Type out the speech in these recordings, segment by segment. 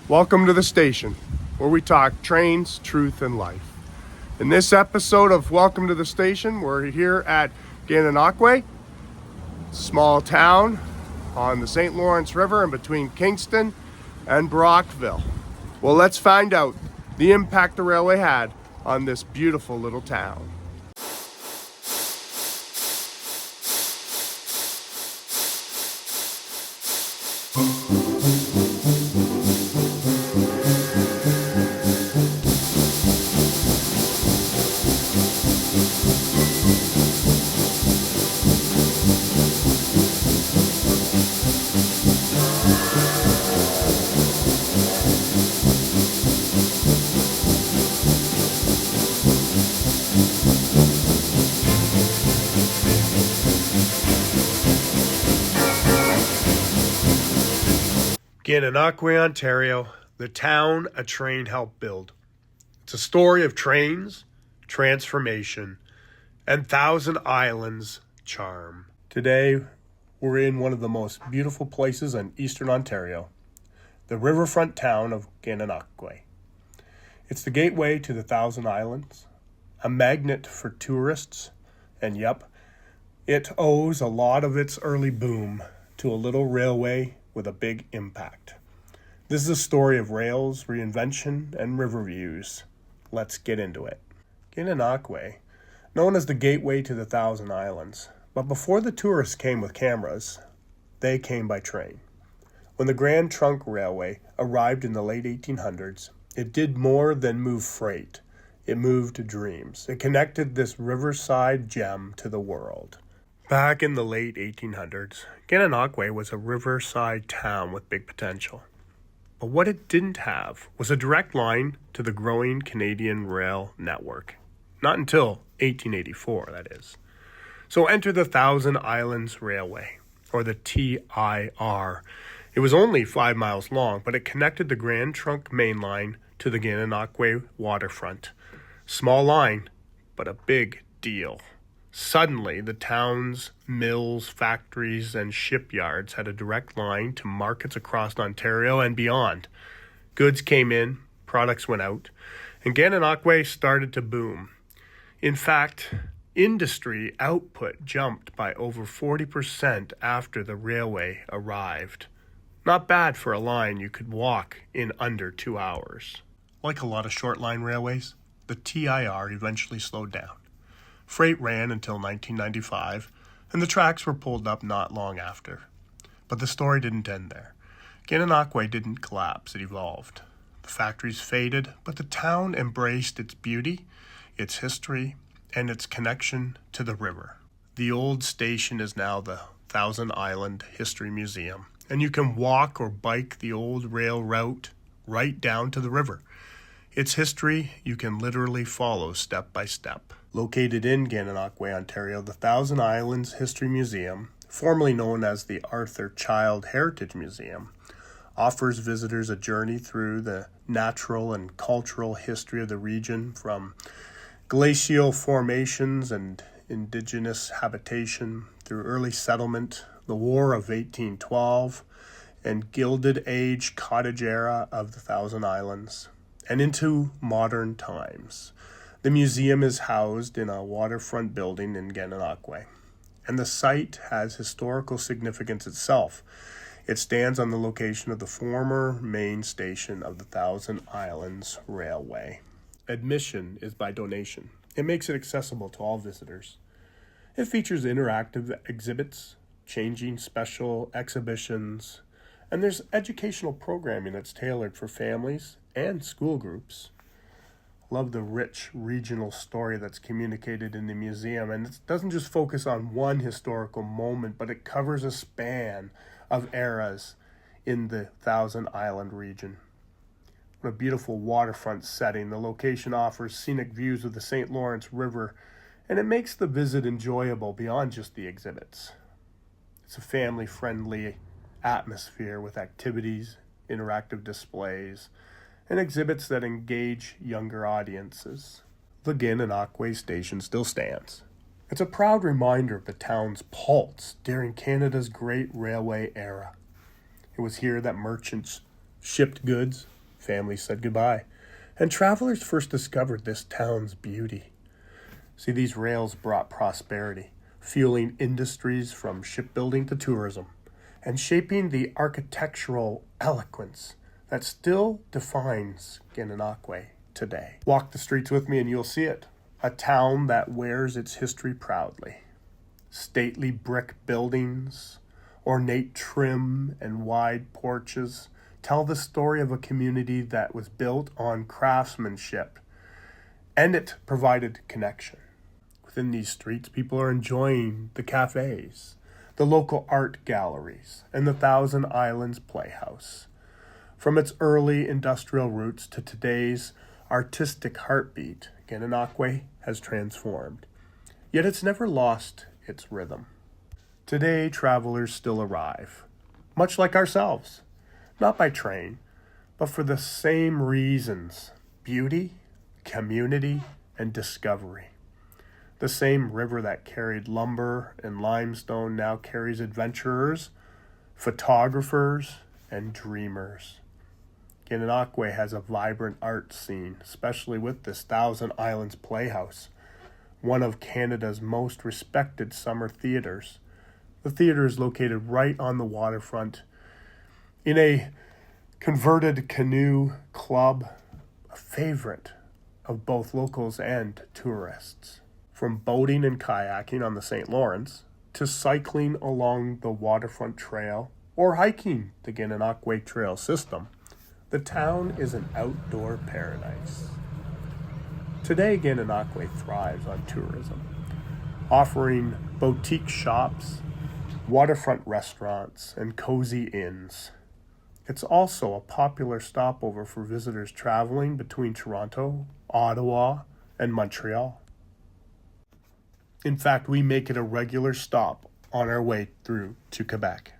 Welcome to the station, where we talk trains, truth, and life. In this episode of Welcome to the Station, we're here at Gananoque, small town on the St. Lawrence River in between Kingston and Brockville. Well, let's find out the impact the railway had on this beautiful little town. Gananoque, Ontario, the town a train helped build. It's a story of trains, transformation, and Thousand Islands charm. Today, we're in one of the most beautiful places in eastern Ontario, the riverfront town of Gananoque. It's the gateway to the Thousand Islands, a magnet for tourists, and it owes a lot of its early boom to a little railway with a big impact. This is a story of rails, reinvention, and river views. Let's get into it. Gananoque, known as the gateway to the Thousand Islands, but before the tourists came with cameras, they came by train. When the Grand Trunk Railway arrived in the late 1800s, it did more than move freight. It moved dreams. It connected this riverside gem to the world. Back in the late 1800s, Gananoque was a riverside town with big potential. But what it didn't have was a direct line to the growing Canadian rail network. Not until 1884, that is. So enter the Thousand Islands Railway, or the TIR. It was only 5 miles long, but it connected the Grand Trunk main line to the Gananoque waterfront. Small line, but a big deal. Suddenly, the town's mills, factories, and shipyards had a direct line to markets across Ontario and beyond. Goods came in, products went out, and Gananoque started to boom. In fact, industry output jumped by over 40% after the railway arrived. Not bad for a line you could walk in under 2 hours. Like a lot of short line railways, the TIR eventually slowed down. Freight ran until 1995, and the tracks were pulled up not long after. But the story didn't end there. Gananoque didn't collapse, it evolved. The factories faded, but the town embraced its beauty, its history, and its connection to the river. The old station is now the Thousand Island History Museum, and you can walk or bike the old rail route right down to the river. Its history you can literally follow step by step. Located in Gananoque, Ontario, the Thousand Islands History Museum, formerly known as the Arthur Child Heritage Museum, offers visitors a journey through the natural and cultural history of the region, from glacial formations and indigenous habitation through early settlement, the War of 1812, and Gilded Age cottage era of the Thousand Islands, and into modern times. The museum is housed in a waterfront building in Gananoque, and the site has historical significance itself. It stands on the location of the former main station of the Thousand Islands Railway. Admission is by donation. It makes it accessible to all visitors. It features interactive exhibits, changing special exhibitions, and there's educational programming that's tailored for families and school groups. Love the rich regional story that's communicated in the museum, and it doesn't just focus on one historical moment, but it covers a span of eras in the Thousand Island region. What a beautiful waterfront setting. The location offers scenic views of the St. Lawrence River, and it makes the visit enjoyable beyond just the exhibits. It's a family-friendly atmosphere with activities, interactive displays, and exhibits that engage younger audiences. The Gananoque station still stands. It's a proud reminder of the town's pulse during Canada's Great Railway era. It was here that merchants shipped goods, families said goodbye, and travelers first discovered this town's beauty. See, these rails brought prosperity, fueling industries from shipbuilding to tourism, and shaping the architectural eloquence that still defines Gananoque today. Walk the streets with me and you'll see it. A town that wears its history proudly. Stately brick buildings, ornate trim and wide porches tell the story of a community that was built on craftsmanship, and it provided connection. Within these streets, people are enjoying the cafes, the local art galleries, and the Thousand Islands Playhouse. From its early industrial roots to today's artistic heartbeat, Gananoque has transformed. Yet it's never lost its rhythm. Today, travelers still arrive, much like ourselves, not by train, but for the same reasons: beauty, community, and discovery. The same river that carried lumber and limestone now carries adventurers, photographers, and dreamers. Gananoque has a vibrant art scene, especially with this Thousand Islands Playhouse, one of Canada's most respected summer theaters. The theater is located right on the waterfront in a converted canoe club, a favorite of both locals and tourists. From boating and kayaking on the St. Lawrence to cycling along the waterfront trail or hiking the Gananoque Trail system, the town is an outdoor paradise. Today, Gananoque thrives on tourism, offering boutique shops, waterfront restaurants, and cozy inns. It's also a popular stopover for visitors traveling between Toronto, Ottawa, and Montreal. In fact, we make it a regular stop on our way through to Quebec.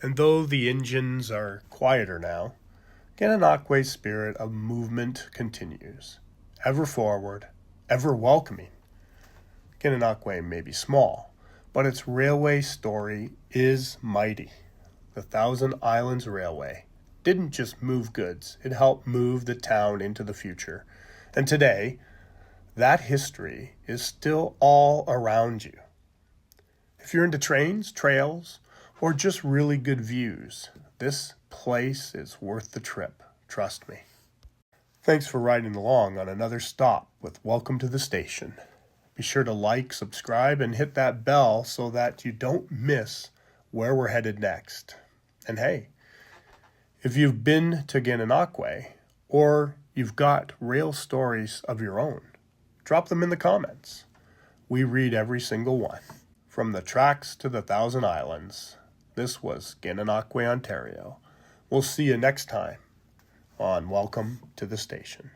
And though the engines are quieter now, Gananoque's spirit of movement continues, ever forward, ever welcoming. Gananoque may be small, but its railway story is mighty. The Thousand Islands Railway didn't just move goods, it helped move the town into the future. And today, that history is still all around you. If you're into trains, trails, or just really good views, this place is worth the trip, trust me. Thanks for riding along on another stop with Welcome to the Station. Be sure to like, subscribe, and hit that bell so that you don't miss where we're headed next. And hey, if you've been to Gananoque or you've got rail stories of your own, drop them in the comments. We read every single one. From the tracks to the Thousand Islands, this was Gananoque, Ontario. We'll see you next time on Welcome to the Station.